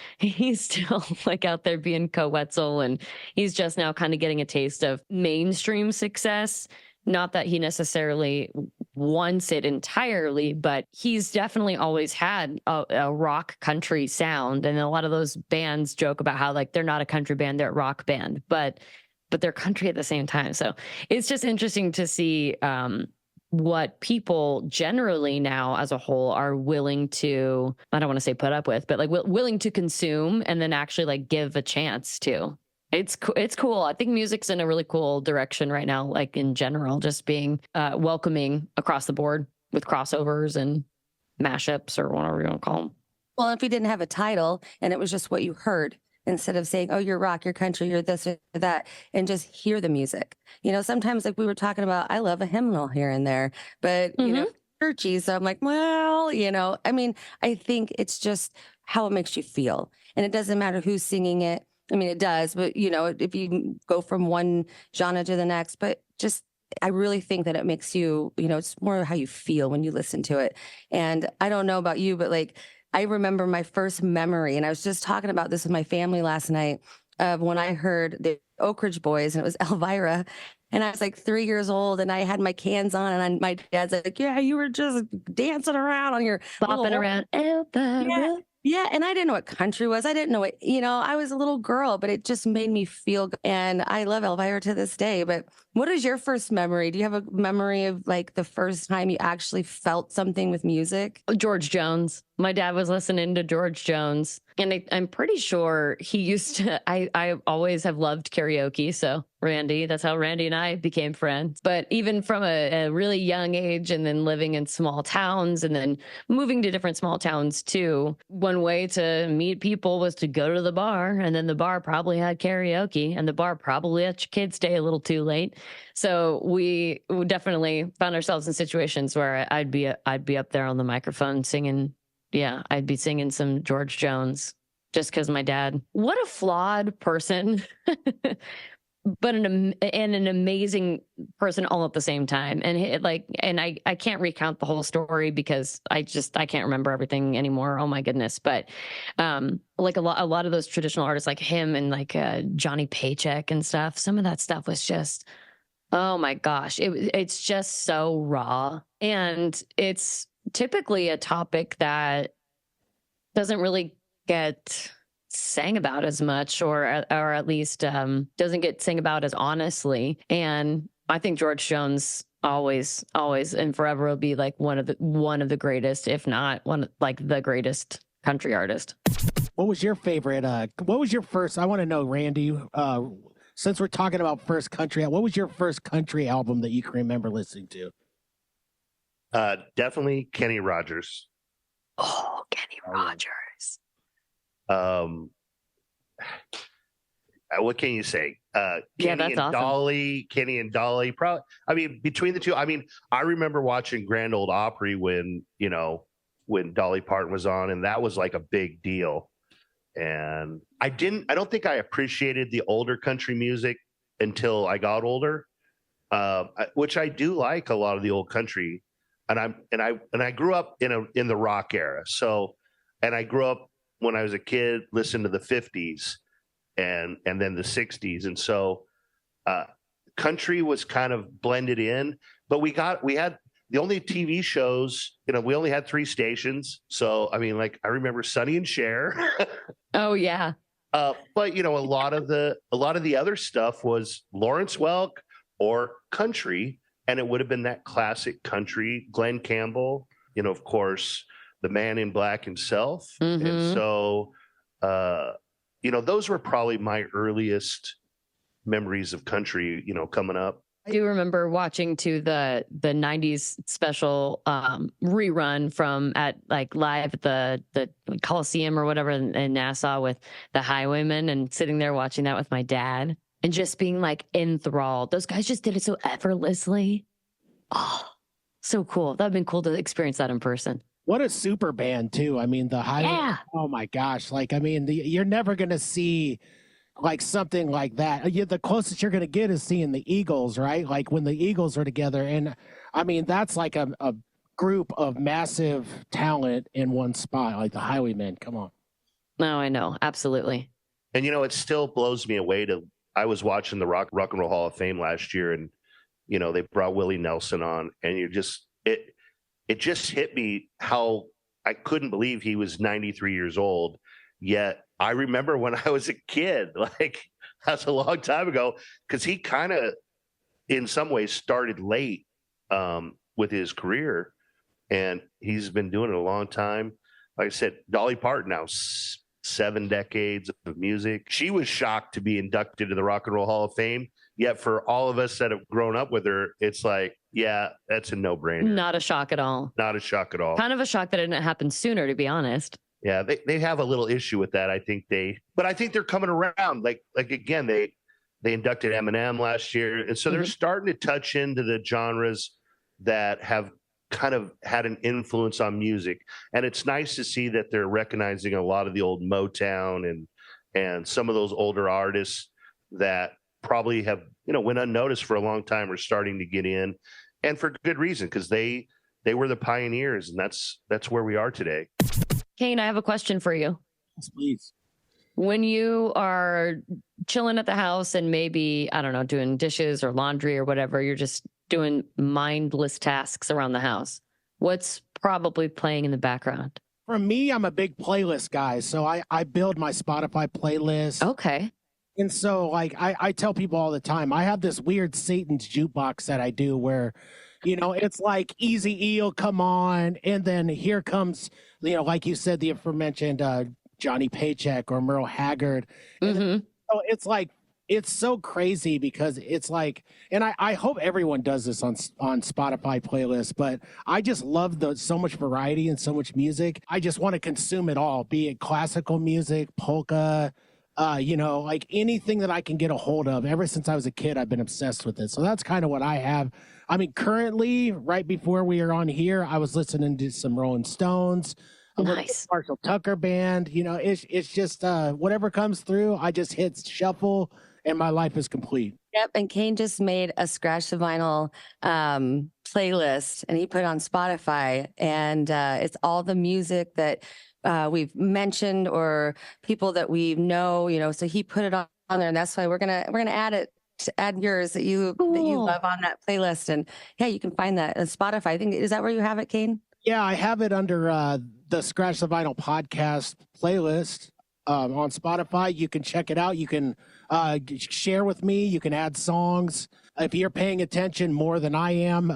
still like out there being Co Wetzel, and he's just now kind of getting a taste of mainstream success. Not that he necessarily wants it entirely, but he's definitely always had a rock country sound. And a lot of those bands joke about how like they're not a country band, they're a rock band, but they're country at the same time. So it's just interesting to see what people generally now as a whole are willing to, I don't want to say put up with, but like willing to consume and then actually like give a chance to. It's cool. I think music's in a really cool direction right now, like in general, just being welcoming across the board with crossovers and mashups or whatever you want to call them. Well, if you didn't have a title and it was just what you heard, instead of saying, oh, you're rock, you're country, you're this or that, and just hear the music. You know, sometimes like we were talking about, I love a hymnal here and there, but, you know, churchy. So I'm like, well, you know, I mean, I think it's just how it makes you feel. And it doesn't matter who's singing it. I mean, it does, but you know, if you go from one genre to the next, but just, I really think that it makes you, you know, it's more how you feel when you listen to it. And I don't know about you, but like, I remember my first memory, and I was just talking about this with my family last night, of when I heard the Oak Ridge Boys, and it was Elvira. And I was like 3 years old, and I had my cans on, and my dad's like, yeah, you were just dancing around on your bopping around Elvira. Yeah. Yeah, and I didn't know what country was. I didn't know it. You know, I was a little girl, but it just made me feel good. And I love Elvira to this day. But what is your first memory? Do you have a memory of like the first time you actually felt something with music? George Jones. My dad was listening to George Jones, and I'm pretty sure he used to. I always have loved karaoke. So Randy, that's how Randy and I became friends. But even from a really young age, and then living in small towns, and then moving to different small towns too, one way to meet people was to go to the bar, and then the bar probably had karaoke, and the bar probably let your kids stay a little too late. So we definitely found ourselves in situations where I'd be up there on the microphone singing. Yeah, I'd be singing some George Jones just because my dad. What a flawed person, but an amazing person all at the same time. And I can't recount the whole story because I can't remember everything anymore. Oh my goodness! But like a lot of those traditional artists like him and like Johnny Paycheck and stuff. Some of that stuff was just, oh my gosh, it's just so raw, and it's typically a topic that doesn't really get sang about as much, or at least doesn't get sang about as honestly. And I think George Jones always and forever will be like one of the greatest, if not like the greatest country artist. What was your favorite? What was your first? I want to know, Randy. Since we're talking about first country, what was your first country album that you can remember listening to? Definitely Kenny Rogers. Oh, Kenny Rogers. What can you say? Yeah, Kenny that's and awesome. Kenny and Dolly. Probably. I mean, between the two. I mean, I remember watching Grand Ole Opry when Dolly Parton was on, and that was like a big deal. And I don't think I appreciated the older country music until I got older, which I do like a lot of the old country. And I grew up in the rock era. So, and I grew up when I was a kid, listening to the 50s and then the 60s. And so, country was kind of blended in, but we had the only TV shows, we only had 3 stations. So, I mean, like I remember Sonny and Cher. Oh yeah. But a lot of the other stuff was Lawrence Welk or country. And it would have been that classic country, Glenn Campbell, of course, the Man in Black himself. Mm-hmm. And so, those were probably my earliest memories of country, coming up. I do remember watching the 90s special rerun from at like live at the Coliseum or whatever in Nassau with the Highwaymen, and sitting there watching that with my dad. And just being like enthralled. Those guys just did it so effortlessly. Oh, so cool. That'd been cool to experience that in person. What a super band too. I mean, the high. Yeah. Oh my gosh! Like, I mean, you're never gonna see like something like that. The closest you're gonna get is seeing the Eagles, right? Like when the Eagles are together, and I mean, that's like a group of massive talent in one spot. Like the Highwaymen. Come on. No, I know. Absolutely. And it still blows me away I was watching the Rock and Roll Hall of Fame last year, and they brought Willie Nelson on, and it just hit me how I couldn't believe he was 93 years old. Yet I remember when I was a kid, like that's a long time ago, because he kind of, in some ways, started late with his career, and he's been doing it a long time. Like I said, Dolly Parton now, 7 decades of music. She was shocked to be inducted to the Rock and Roll Hall of Fame. Yet for all of us that have grown up with her, it's like, yeah, that's a no-brainer. Not a shock at all. Not a shock at all. Kind of a shock that it didn't happen sooner, to be honest. Yeah, they have a little issue with that. I think they're coming around. Like again, they inducted Eminem last year, and so they're starting to touch into the genres that have kind of had an influence on music. And it's nice to see that they're recognizing a lot of the old Motown and some of those older artists that probably have went unnoticed for a long time are starting to get in, and for good reason, because they were the pioneers, and that's where we are today. Kane, I have a question for you. Yes, please. When you are chilling at the house and maybe, I don't know, doing dishes or laundry or whatever, you're just doing mindless tasks around the house, what's probably playing in the background? For me, I'm a big playlist guy, so I build my Spotify playlist. Okay. And so, like, I tell people all the time, I have this weird Satan's jukebox that I do where, it's like Easy E will come on, and then here comes, like you said, the aforementioned Johnny Paycheck or Merle Haggard. And so it's like, it's so crazy because it's like, and I hope everyone does this on Spotify playlists, but I just love so much variety and so much music. I just want to consume it all, be it classical music, polka, like anything that I can get a hold of. Ever since I was a kid, I've been obsessed with it. So that's kind of what I have. I mean, currently, right before we are on here, I was listening to some Rolling Stones, a little Marshall Tucker band. It's just whatever comes through, I just hit shuffle, and my life is complete. Yep. And Kane just made a Scratch the Vinyl playlist, and he put it on Spotify, and it's all the music that we've mentioned or people that we know, so he put it on there, and that's why we're gonna add yours that you love on that playlist. And yeah, you can find that on Spotify. I think, is that where you have it, Kane? Yeah, I have it under the Scratch the Vinyl podcast playlist on Spotify. You can check it out. You can share with me. You can add songs. If you're paying attention more than I am,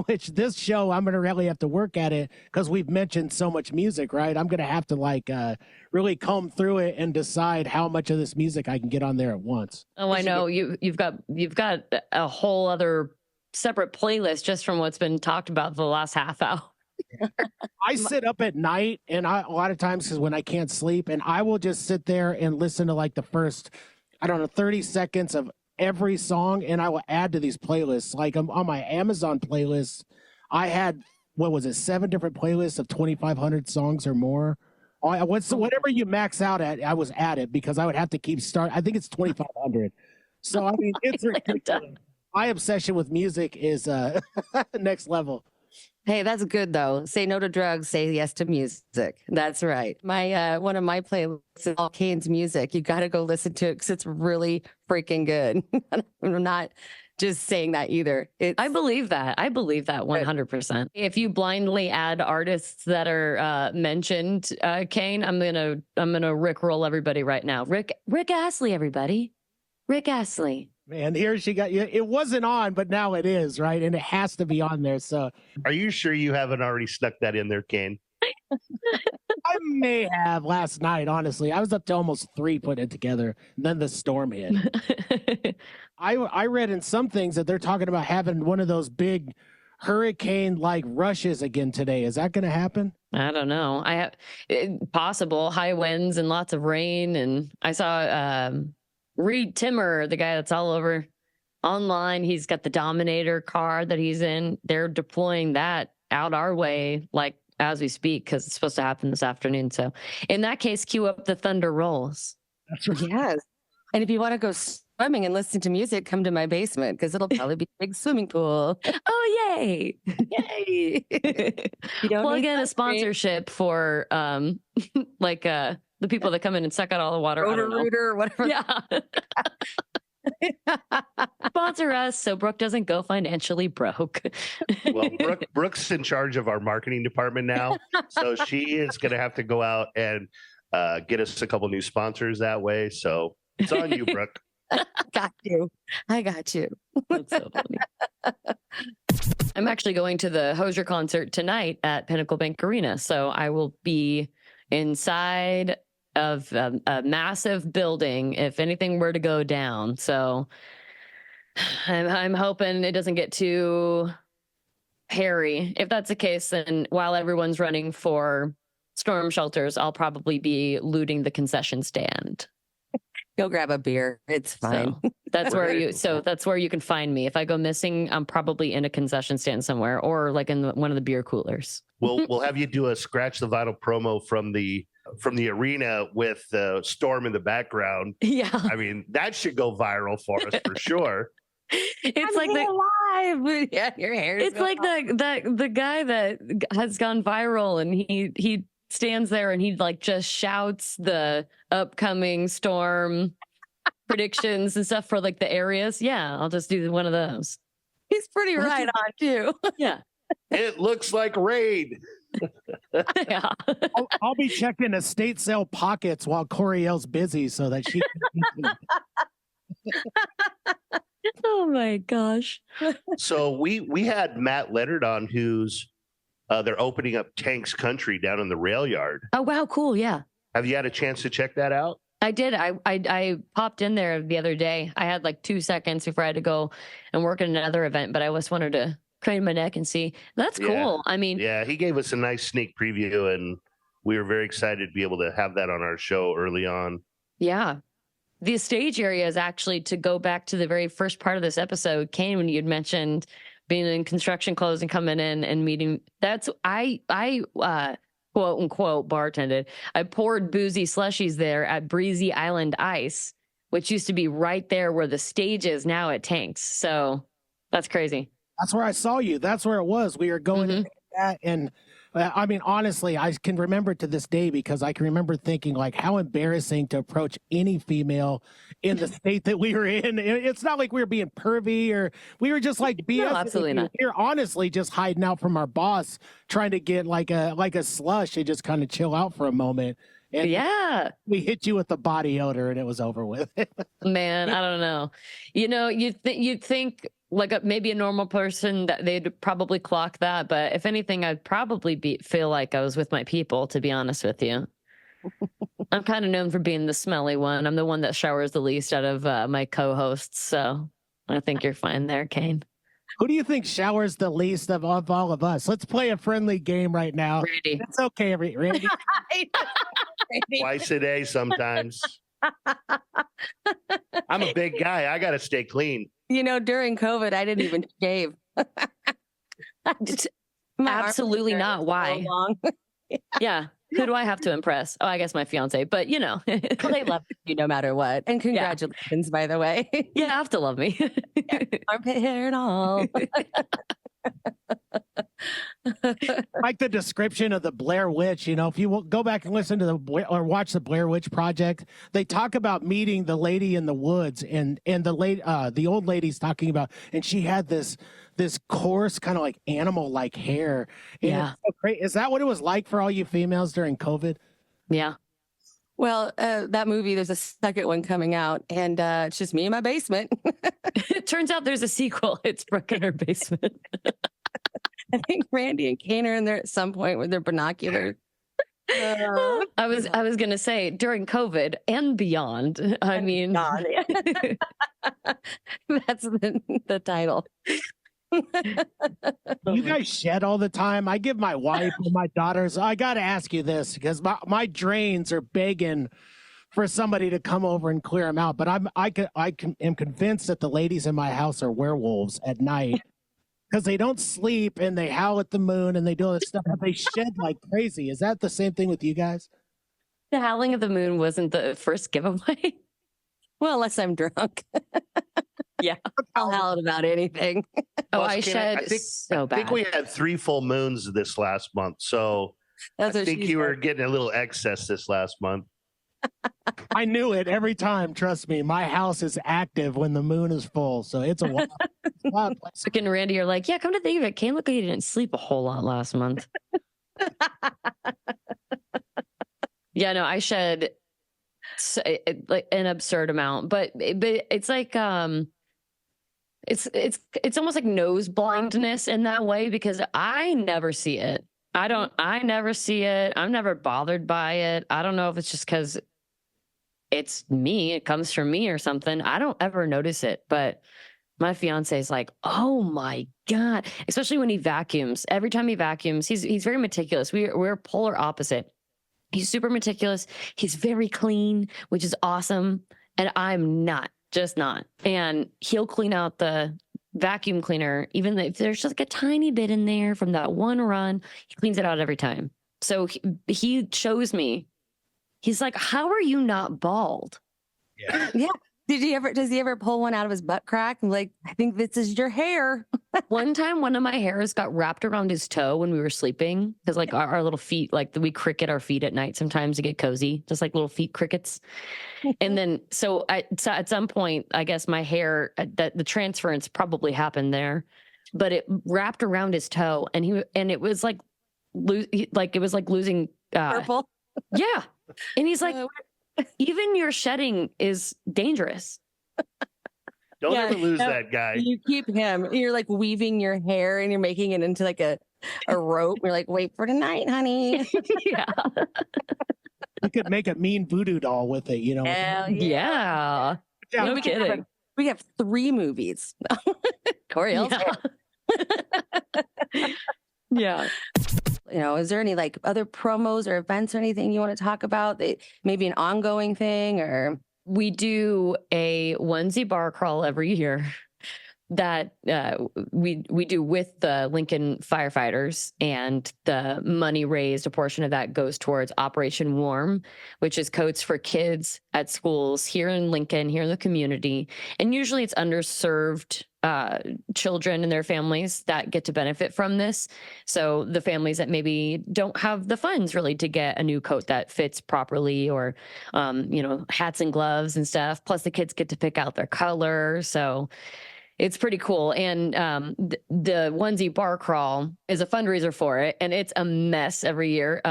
which this show, I'm going to really have to work at it because we've mentioned so much music, right? I'm going to have to really comb through it and decide how much of this music I can get on there at once. Oh, I know. You've got a whole other separate playlist just from what's been talked about for the last half hour. I sit up at night, and a lot of times because when I can't sleep, and I will just sit there and listen to like the first, 30 seconds of every song, and I will add to these playlists. Like on my Amazon playlist, I had 7 different playlists of 2,500 songs or more. Whatever you max out at, I was at it because I would have to keep I think it's 2,500. So I mean, it's ridiculous. My obsession with music is next level. Hey, that's good though. Say no to drugs, say yes to music. That's right. My one of my playlists is all Kane's music. You got to go listen to it because it's really freaking good. I'm not just saying that either. I believe that. 100%. If you blindly add artists that are mentioned, Kane, I'm gonna rickroll everybody right now. Rick Astley, everybody. Rick Astley. Man, here she got you. It wasn't on, but now it is, right? And it has to be on there. So, are you sure you haven't already snuck that in there, Kane? I may have last night, honestly. I was up to almost 3 putting it together. And then the storm hit. I read in some things that they're talking about having one of those big hurricane-like rushes again today. Is that going to happen? I don't know. Possible high winds and lots of rain. And I saw Reed Timmer, the guy that's all over online, he's got the Dominator car that he's in. They're deploying that out our way like as we speak because it's supposed to happen this afternoon. So in that case, cue up the thunder rolls. That's right. Yes. And if you want to go swimming and listen to music, come to my basement because it'll probably be a big swimming pool. Oh, yay. Yay. You don't Plug need in a sunscreen. sponsorship for like the people that come in and suck out all the water. I don't know. Roto-Rooter or whatever. Yeah. Sponsor us so Brooke doesn't go financially broke. Well, Brooke's in charge of our marketing department now, so she is going to have to go out and get us a couple new sponsors that way. So it's on you, Brooke. Got you. I got you. That's so funny. I'm actually going to the Hozier concert tonight at Pinnacle Bank Arena. So I will be inside of a massive building if anything were to go down. So I'm hoping it doesn't get too hairy. If that's the case, then while everyone's running for storm shelters, I'll probably be looting the concession stand. Go grab a beer. It's fine. So that's where you can find me. If I go missing, I'm probably in a concession stand somewhere or like in one of the beer coolers. We'll have you do a scratch the vinyl promo from the arena with the storm in the background. Yeah. I mean, that should go viral for us for sure. It's like alive. Yeah, your hair. It's like the guy that has gone viral and he stands there and he like just shouts the upcoming storm predictions and stuff for like the areas. Yeah, I'll just do one of those. He's pretty right on too. Yeah. It looks like rain. Yeah. I'll be checking estate sale pockets while Coryelle's busy so that she can. Oh my gosh. So we had Matt Leonard on, who's they're opening up Tank's Country down in the rail yard. Oh wow, cool. Yeah. Have you had a chance to check that out? I did. I popped in there the other day. I had like 2 seconds before I had to go and work at another event, but I just wanted to crane my neck and see. That's cool. Yeah. I mean, Yeah, he gave us a nice sneak preview, and we were very excited to be able to have that on our show early on. yeah. The stage area is actually, to go back to the very first part of this episode, Kane, when you'd mentioned being in construction clothes and coming in and meeting. That's I quote unquote bartended. I poured boozy slushies there at Breezy Island Ice, which used to be right there where the stage is now at Tanks. So that's crazy. That's where I saw you. That's where it was. We were going to that, and I mean, honestly, I can remember to this day because I can remember thinking like how embarrassing to approach any female in the state that we were in. It's not like we were being pervy or we were just like BS. No, absolutely not. We were honestly just hiding out from our boss, trying to get like a slush and just kind of chill out for a moment. And Yeah. we hit you with the body odor and it was over with. Man, I don't know. You know, you'd think like maybe a normal person that they'd probably clock that, but if anything, I'd probably feel like I was with my people, to be honest with you. I'm kind of known for being the smelly one. I'm the one that showers the least out of my co-hosts, so I think you're fine there, Kane. Who do you think showers the least of all of us? Let's play a friendly game right now. Randy. It's okay, Randy. Twice a day sometimes. I'm a big guy. I got to stay clean. You know, during COVID, I didn't even shave. My arms Absolutely were not. so Why? long. Yeah. Who do I have to impress? Oh, I guess my fiance, but you know. Well, they love you no matter what. And congratulations, by the way. You have to love me. Armpit hair and all. Like the description of the Blair Witch, you know, if you go back and listen to or watch the Blair Witch Project, they talk about meeting the lady in the woods, and the old lady's talking about, and she had this coarse kind of like animal like hair. And Yeah. it's so great. Is that what it was like for all you females during COVID? Yeah. Well, that movie, there's a second one coming out, and it's just me in my basement. It turns out there's a sequel. It's Brooke in her basement. I think Randy and Kane are in there at some point with their binoculars. I was gonna say during COVID and beyond. I mean, God. That's the title. You guys shed all the time. I give my wife and my daughters, I got to ask you this because my drains are begging for somebody to come over and clear them out. But am convinced that the ladies in my house are werewolves at night. because they don't sleep and they howl at the moon and they do all this stuff, but they shed like crazy. Is that the same thing with you guys? The howling of the moon wasn't the first giveaway. Well, unless I'm drunk. Yeah. I'll howl about anything. Oh, Well, I shed so I bad. think we had 3 full moons this last month. So That's I what think she you were said. getting a little excess this last month. I knew it every time. Trust me, my house is active when the moon is full, so it's a wild place. Rick and Randy are like, yeah, come to think of it, Kane looked like he didn't sleep a whole lot last month. Yeah, no, I shed like an absurd amount, but it's like it's almost like nose blindness in that way because I never see it. I never see it. I'm never bothered by it. I don't know if it's just because it's me, it comes from me or something. I don't ever notice it, but my fiance is like, oh my God, especially when he vacuums. Every time he vacuums, he's very meticulous. We're polar opposite. He's super meticulous. He's very clean, which is awesome. And I'm not, just not. And he'll clean out the vacuum cleaner, even if there's just like a tiny bit in there from that one run, he cleans it out every time. So he shows me, he's like, how are you not bald? Yeah. Does he ever pull one out of his butt crack and like, I think this is your hair? One time, one of my hairs got wrapped around his toe when we were sleeping because, like, our little feet, like, we cricket our feet at night sometimes to get cozy, just like little feet crickets. And then, so at some point, I guess my hair, that the transference probably happened there, but it wrapped around his toe, and it was like, it was like losing. Purple? Yeah, and he's like, even your shedding is dangerous. Don't Yeah, ever lose no, that guy. You keep him. You're like weaving your hair and you're making it into like a rope. You're like, wait for tonight, honey. Yeah. You could make a mean voodoo doll with it, you know. Hell Yeah. Yeah, No kidding. We have 3 movies. Coryelle. Yeah. You know, is there any like other promos or events or anything you want to talk about? Maybe an ongoing thing or We do a onesie bar crawl every year that we do with the Lincoln firefighters, and the money raised, a portion of that goes towards Operation Warm, which is coats for kids at schools here in Lincoln, here in the community. And usually it's underserved children and their families that get to benefit from this. So the families that maybe don't have the funds really to get a new coat that fits properly, or, hats and gloves and stuff. Plus the kids get to pick out their color. So it's pretty cool. And the onesie bar crawl is a fundraiser for it. And it's a mess every year,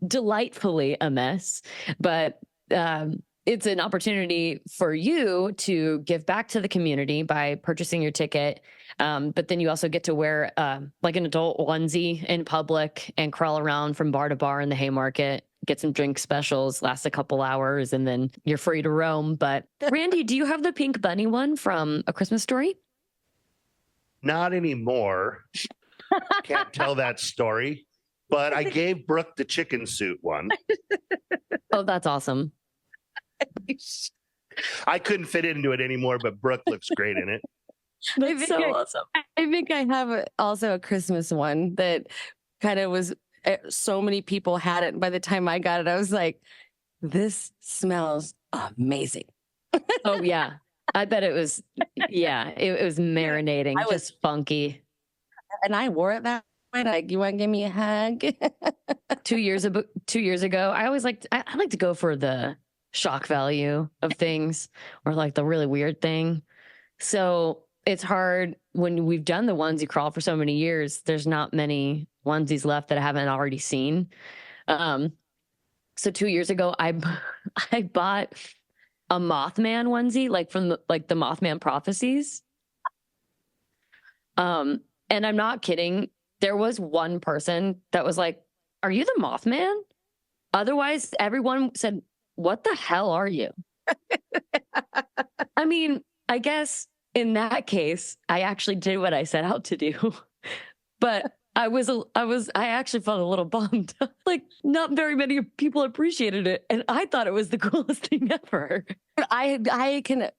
delightfully a mess. But it's an opportunity for you to give back to the community by purchasing your ticket. But then you also get to wear like an adult onesie in public and crawl around from bar to bar in the Haymarket, get some drink specials, last a couple hours, and then you're free to roam. But Randy, do you have the pink bunny one from A Christmas Story? Not anymore. Can't tell that story. But I gave Brooke the chicken suit one. Oh, that's awesome. I couldn't fit into it anymore, but Brooke looks great in it. That's so awesome. I think I have also a Christmas one that kind of was, so many people had it. And by the time I got it, I was like, this smells amazing. Oh, yeah. I bet it was, it was marinating, just funky. And I wore it that way. Like, you want to give me a hug? 2 years ago, I like to go for the shock value of things, or like the really weird thing. So it's hard when we've done the onesie crawl for so many years. There's not many onesies left that I haven't already seen. So 2 years ago, I bought a Mothman onesie, like from the Mothman prophecies. And I'm not kidding. There was one person that was like, "Are you the Mothman?" Otherwise, everyone said, "What the hell are you?" I mean, I guess in that case, I actually did what I set out to do. But I actually felt a little bummed. Like, not very many people appreciated it. And I thought it was the coolest thing ever. I can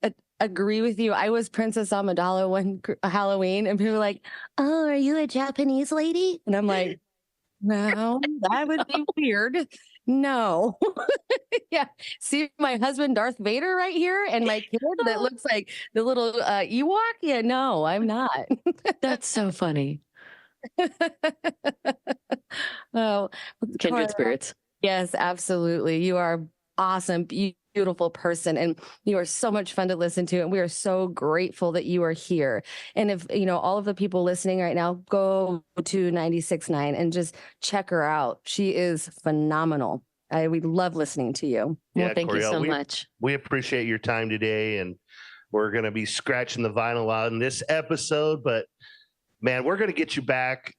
agree with you. I was Princess Amidala one Halloween, and people were like, "Oh, are you a Japanese lady?" And I'm like, "No, that would be weird. No." Yeah. See my husband Darth Vader right here, and my kid that looks like the little Ewok. Yeah, no, I'm not. That's so funny. Oh, Kindred spirits. yes, absolutely. You are awesome, beautiful person, and you are so much fun to listen to. And we are so grateful that you are here. And if all of the people listening right now, go to 96.9 and just check her out. She is phenomenal. We love listening to you. Well, thank you Coryelle, so much. We appreciate your time today, and we're going to be scratching the vinyl out in this episode, but man, we're going to get you back.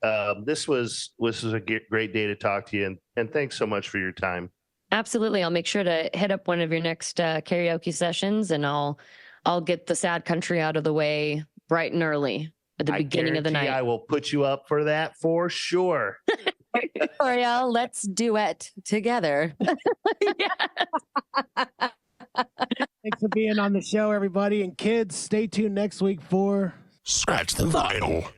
This was a great day to talk to you, and thanks so much for your time. Absolutely. I'll make sure to hit up one of your next karaoke sessions, and I'll get the sad country out of the way bright and early at the beginning of the night. I will put you up for that for sure. Coryelle, let's duet together. Thanks for being on the show, everybody. And kids, stay tuned next week for Scratch the Vinyl.